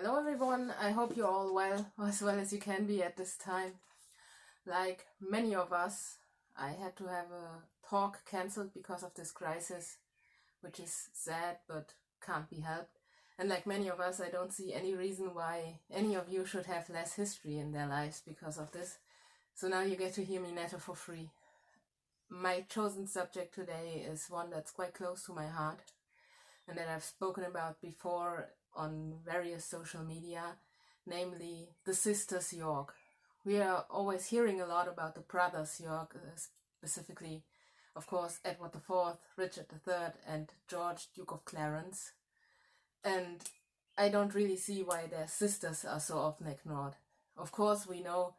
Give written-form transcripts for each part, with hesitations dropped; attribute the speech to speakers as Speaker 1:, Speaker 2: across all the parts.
Speaker 1: Hello everyone, I hope you're all well, as well as you can be at this time. Like many of us, I had to have a talk cancelled because of this crisis, which is sad but can't be helped. And like many of us, I don't see any reason why any of you should have less history in their lives because of this. So now you get to hear me natter for free. My chosen subject today is one that's quite close to my heart and that I've spoken about before on various social media, namely the sisters York. We are always hearing a lot about the brothers York, specifically, of course, Edward IV, Richard III, and George, Duke of Clarence. And I don't really see why their sisters are so often ignored. Of course, we know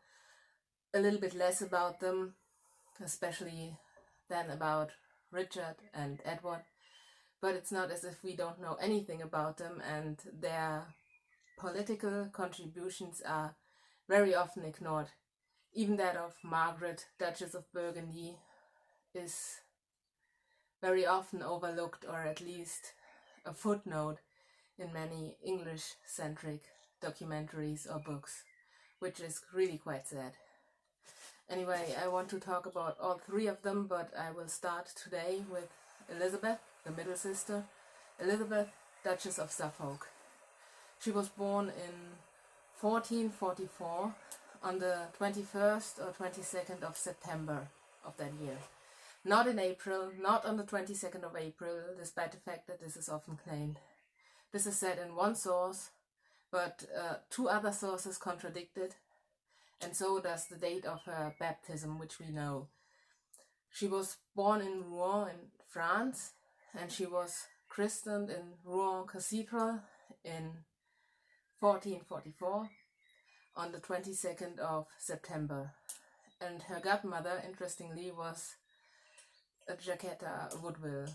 Speaker 1: a little bit less about them, especially than about Richard and Edward. But it's not as if we don't know anything about them, and their political contributions are very often ignored. Even that of Margaret, Duchess of Burgundy, is very often overlooked, or at least a footnote in many English-centric documentaries or books, which is really quite sad. Anyway, I want to talk about all three of them, but I will start today with Elizabeth, the middle sister, Elizabeth, Duchess of Suffolk. She was born in 1444 on the 21st or 22nd of September of that year. Not in April, not on the 22nd of April, despite the fact that this is often claimed. This is said in one source, but two other sources contradict it, and so does the date of her baptism, which we know. She was born in Rouen in France, and she was christened in Rouen Cathedral in 1444 on the 22nd of September. And her godmother, interestingly, was Jacquetta Woodville.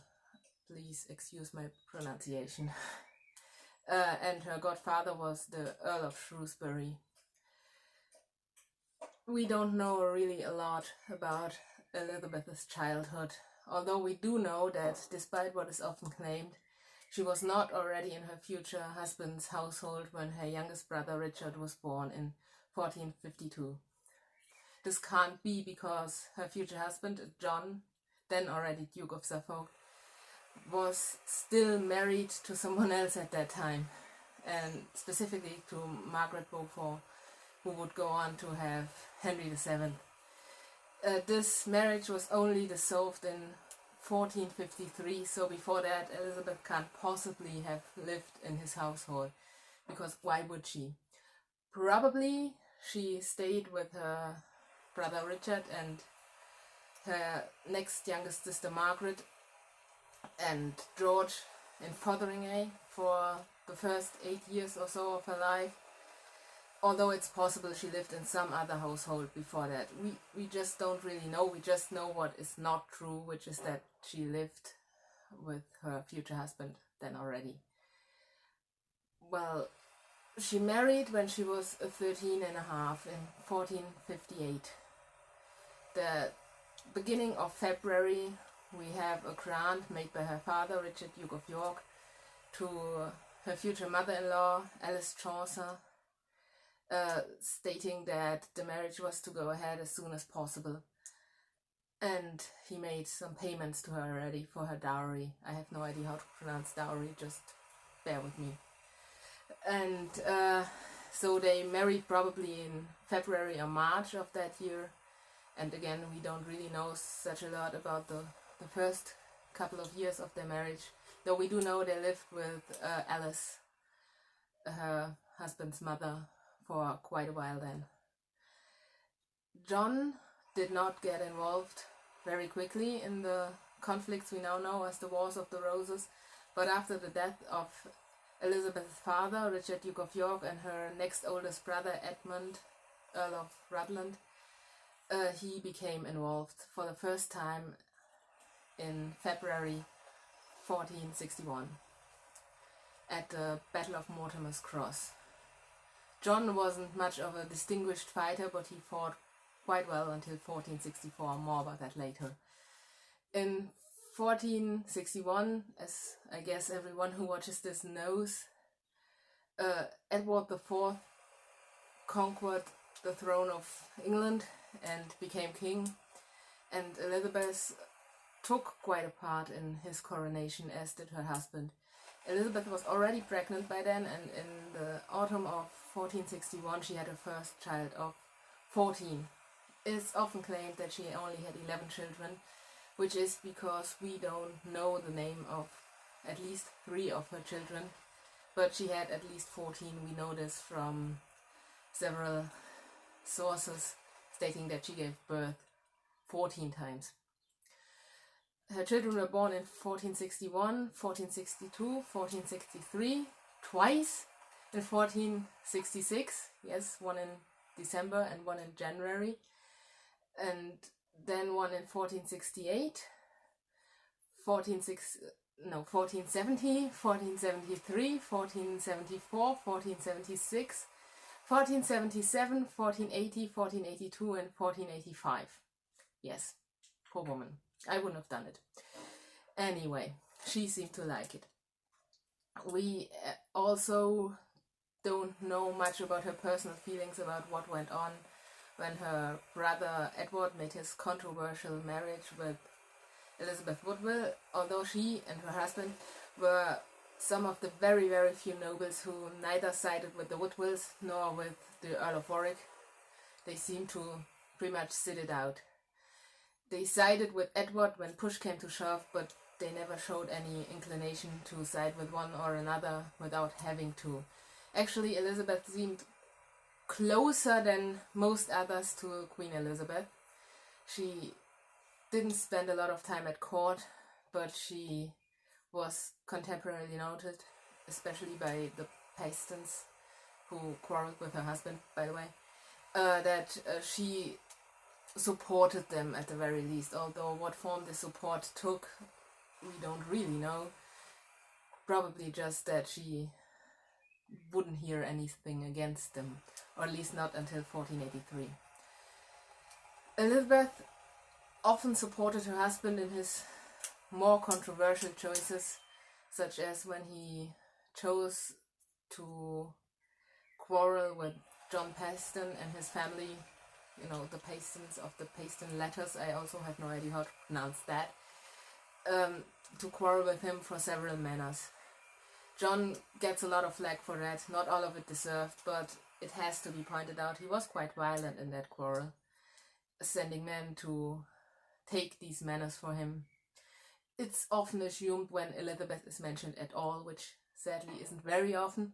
Speaker 1: Please excuse my pronunciation. And her godfather was the Earl of Shrewsbury. We don't know really a lot about Elizabeth's childhood, although we do know that, despite what is often claimed, she was not already in her future husband's household when her youngest brother Richard was born in 1452. This can't be because her future husband, John, then already Duke of Suffolk, was still married to someone else at that time, and specifically to Margaret Beaufort, who would go on to have Henry VII. This marriage was only dissolved in 1453, so before that Elizabeth can't possibly have lived in his household, because why would she? Probably she stayed with her brother Richard and her next youngest sister Margaret and George in Fotheringhay for the first 8 years or so of her life. Although it's possible she lived in some other household before that. We just don't really know. We just know what is not true, which is that she lived with her future husband then already. Well, she married when she was 13 and a half in 1458. The beginning of February, we have a grant made by her father, Richard, Duke of York, to her future mother-in-law, Alice Chaucer, stating that the marriage was to go ahead as soon as possible. And he made some payments to her already for her dowry. I have no idea how to pronounce dowry, just bear with me. And so they married probably in February or March of that year. And again, we don't really know such a lot about the first couple of years of their marriage, though we do know they lived with Alice, her husband's mother, for quite a while then. John did not get involved very quickly in the conflicts we now know as the Wars of the Roses, but after the death of Elizabeth's father, Richard, Duke of York, and her next oldest brother, Edmund, Earl of Rutland, he became involved for the first time in February 1461 at the Battle of Mortimer's Cross. John wasn't much of a distinguished fighter, but he fought quite well until 1464, more about that later. In 1461, as I guess everyone who watches this knows, Edward IV conquered the throne of England and became king, and Elizabeth took quite a part in his coronation, as did her husband. Elizabeth was already pregnant by then, and in the autumn of 1461 she had her first child of 14. It's often claimed that she only had 11 children, which is because we don't know the name of at least 3 of her children, but she had at least 14. We know this from several sources stating that she gave birth 14 times. Her children were born in 1461, 1462, 1463, twice in 1466, yes, one in December and one in January, and then one in 1468, 1470, 1473, 1474, 1476, 1477, 1480, 1482 and 1485. Yes, poor woman. I wouldn't have done it. Anyway, she seemed to like it. We also don't know much about her personal feelings about what went on when her brother Edward made his controversial marriage with Elizabeth Woodville, although she and her husband were some of the very, very few nobles who neither sided with the Woodvilles nor with the Earl of Warwick. They seemed to pretty much sit it out. They sided with Edward when push came to shove, but they never showed any inclination to side with one or another without having to. Actually, Elizabeth seemed closer than most others to Queen Elizabeth. She didn't spend a lot of time at court, but she was contemporarily noted, especially by the Pastons, who quarreled with her husband, by the way, that she supported them at the very least, although what form the support took we don't really know. Probably just that she wouldn't hear anything against them, or at least not until 1483. Elizabeth often supported her husband in his more controversial choices, such as when he chose to quarrel with John Paston and his family, you know, the Pastons of the Paston letters. I also have no idea how to pronounce that. To quarrel with him for several manners. John gets a lot of flack for that, not all of it deserved, but it has to be pointed out. He was quite violent in that quarrel, sending men to take these manners for him. It's often assumed when Elizabeth is mentioned at all, which sadly isn't very often,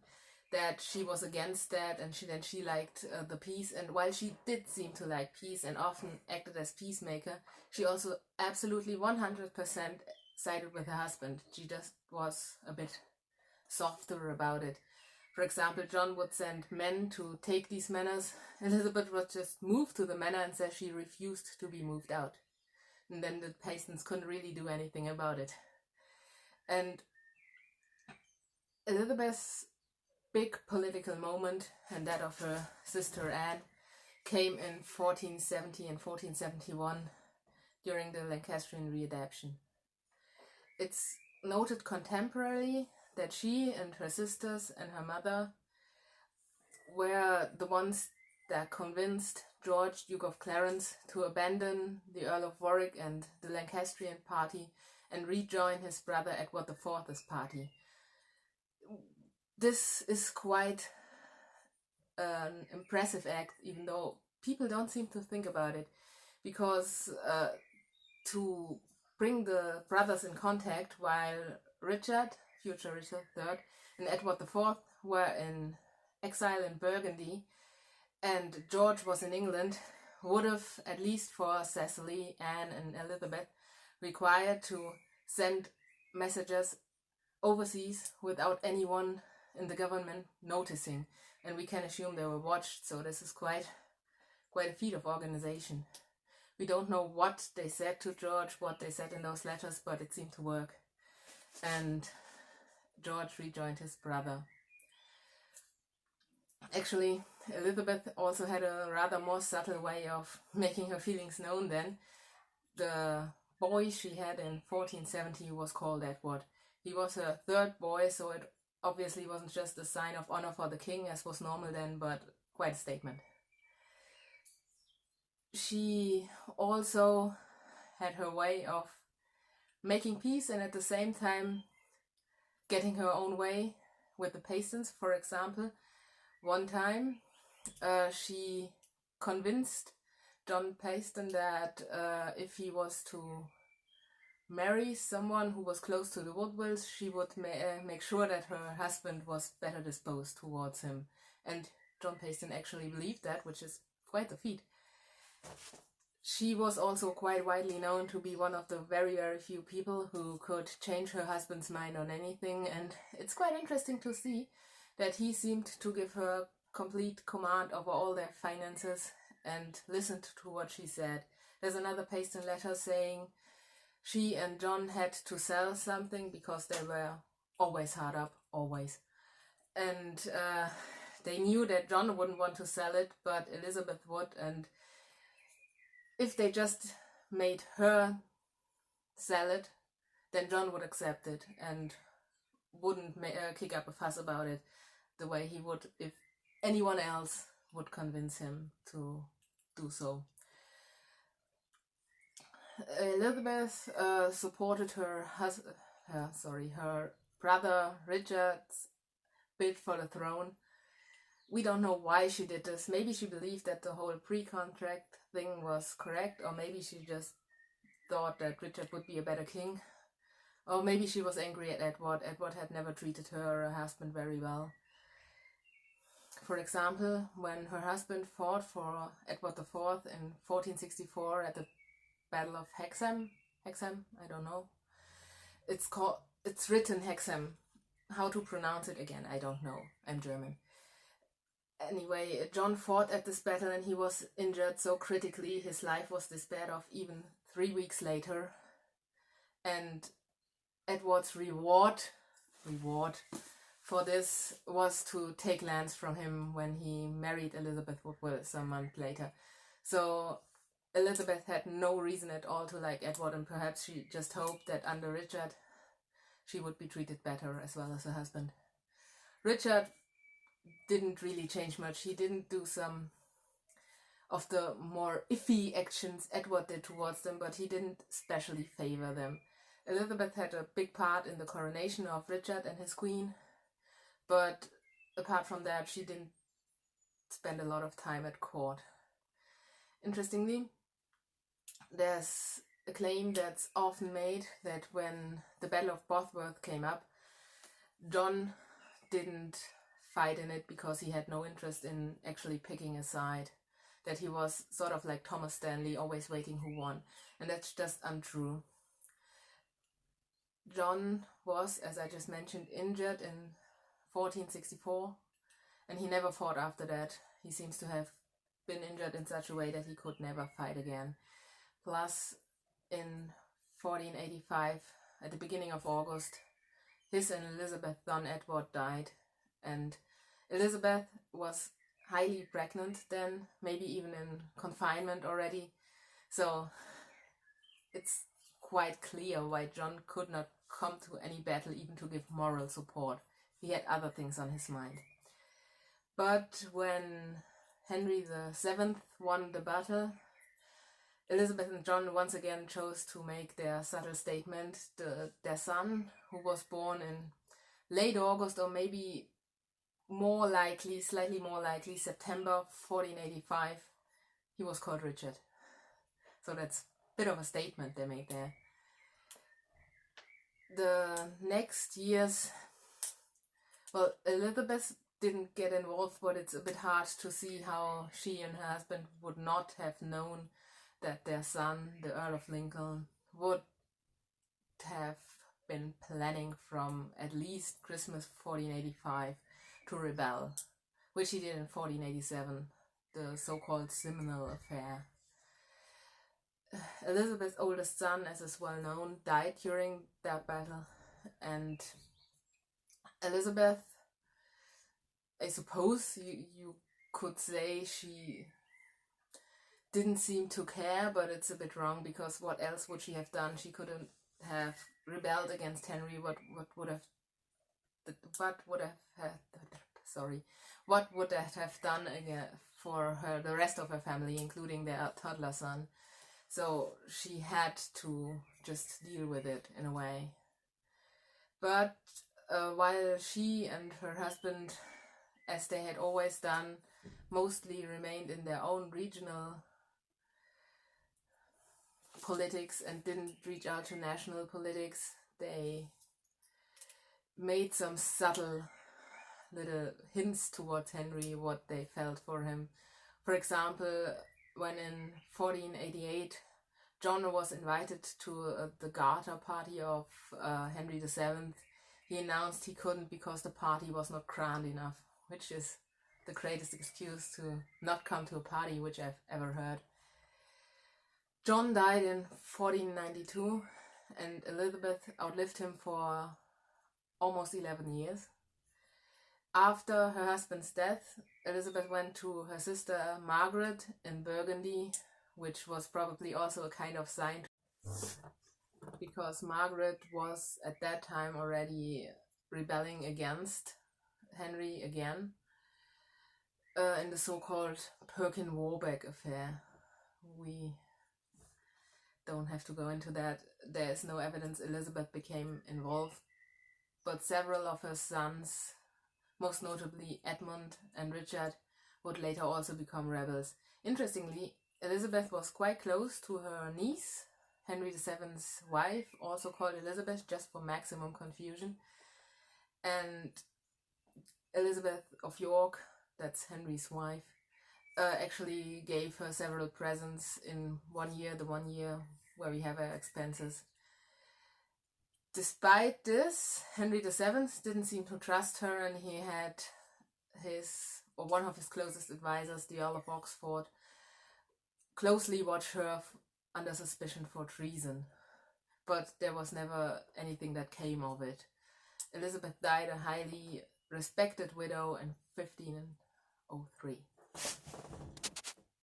Speaker 1: that she was against that and she liked the peace. And while she did seem to like peace and often acted as peacemaker, she also absolutely 100% sided with her husband. She just was a bit softer about it. For example, John would send men to take these manors. Elizabeth would just move to the manor and say she refused to be moved out. And then the Pastons couldn't really do anything about it. And Elizabeth's big political moment, and that of her sister Anne, came in 1470 and 1471 during the Lancastrian readaptation. It's noted contemporarily that she and her sisters and her mother were the ones that convinced George, Duke of Clarence, to abandon the Earl of Warwick and the Lancastrian party and rejoin his brother Edward IV's party. This is quite an impressive act, even though people don't seem to think about it, because to bring the brothers in contact while Richard, future Richard III, and Edward IV were in exile in Burgundy, and George was in England, would have, at least for Cecily, Anne and Elizabeth, required to send messages overseas without anyone in the government noticing, and we can assume they were watched, so this is quite a feat of organization. We don't know what they said to George, what they said in those letters, but it seemed to work, and George rejoined his brother. Actually, Elizabeth also had a rather more subtle way of making her feelings known then. The boy she had in 1470 was called Edward. He was her third boy, so it obviously wasn't just a sign of honor for the king, as was normal then, but quite a statement. She also had her way of making peace and at the same time getting her own way with the Pastons. For example, one time she convinced John Paston that if he was to marry someone who was close to the Woodvilles, she would make sure that her husband was better disposed towards him. And John Paston actually believed that, which is quite a feat. She was also quite widely known to be one of the very, very few people who could change her husband's mind on anything, and it's quite interesting to see that he seemed to give her complete command over all their finances and listened to what she said. There's another Paston letter saying she and John had to sell something because they were always hard up, always. And they knew that John wouldn't want to sell it, but Elizabeth would, and if they just made her sell it, then John would accept it and wouldn't kick up a fuss about it the way he would if anyone else would convince him to do so. Elizabeth supported her brother Richard's bid for the throne. We don't know why she did this. Maybe she believed that the whole pre-contract thing was correct, or maybe she just thought that Richard would be a better king, or maybe she was angry at Edward. Edward had never treated her or her husband very well. For example, when her husband fought for Edward IV in 1464 at the Battle of Hexham, I don't know. It's written Hexham. How to pronounce it again, I don't know. I'm German. Anyway, John fought at this battle and he was injured so critically his life was despaired of even 3 weeks later. And Edward's reward for this was to take lands from him when he married Elizabeth Woodville some month later. So Elizabeth had no reason at all to like Edward, and perhaps she just hoped that under Richard she would be treated better as well as her husband. Richard didn't really change much. He didn't do some of the more iffy actions Edward did towards them, but he didn't specially favor them. Elizabeth had a big part in the coronation of Richard and his queen, but apart from that, she didn't spend a lot of time at court. Interestingly, there's a claim that's often made that when the Battle of Bosworth came up, John didn't fight in it because he had no interest in actually picking a side, that he was sort of like Thomas Stanley, always waiting who won, and that's just untrue. John was, as I just mentioned, injured in 1464, and he never fought after that. He seems to have been injured in such a way that he could never fight again. Plus, in 1485, at the beginning of August, his and Elizabeth's son Edward died, and Elizabeth was highly pregnant then, maybe even in confinement already, so it's quite clear why John could not come to any battle even to give moral support. He had other things on his mind. But when Henry VII won the battle, Elizabeth and John once again chose to make their subtle statement. Their son, who was born in late August, or maybe more likely, slightly more likely, September 1485, he was called Richard. So that's a bit of a statement they made there. The next years, well, Elizabeth didn't get involved, but it's a bit hard to see how she and her husband would not have known that their son, the Earl of Lincoln, would have been planning from at least Christmas 1485 to rebel, which he did in 1487, the so-called Seminole Affair. Elizabeth's oldest son, as is well known, died during that battle, and Elizabeth, I suppose you could say she didn't seem to care, but it's a bit wrong, because what else would she have done? She couldn't have rebelled against Henry. What would have what would what would that have done again for her, the rest of her family, including their toddler son. So she had to just deal with it in a way. But while she and her husband, as they had always done, mostly remained in their own regional politics and didn't reach out to national politics, they made some subtle little hints towards Henry, what they felt for him. For example, when in 1488 John was invited to the garter party of Henry VII, he announced he couldn't because the party was not grand enough, which is the greatest excuse to not come to a party which I've ever heard. John died in 1492 and Elizabeth outlived him for almost 11 years. After her husband's death, Elizabeth went to her sister Margaret in Burgundy, which was probably also a kind of sign, because Margaret was at that time already rebelling against Henry again in the so-called Perkin-Warbeck affair. We don't have to go into that. There is no evidence Elizabeth became involved, but several of her sons, most notably Edmund and Richard, would later also become rebels. Interestingly, Elizabeth was quite close to her niece, Henry VII's wife, also called Elizabeth, just for maximum confusion. And Elizabeth of York, that's Henry's wife, actually gave her several presents in 1 year, the 1 year where we have her expenses. Despite this, Henry VII didn't seem to trust her, and he had one of his closest advisors, the Earl of Oxford, closely watch her under suspicion for treason. But there was never anything that came of it. Elizabeth died a highly respected widow in 1503.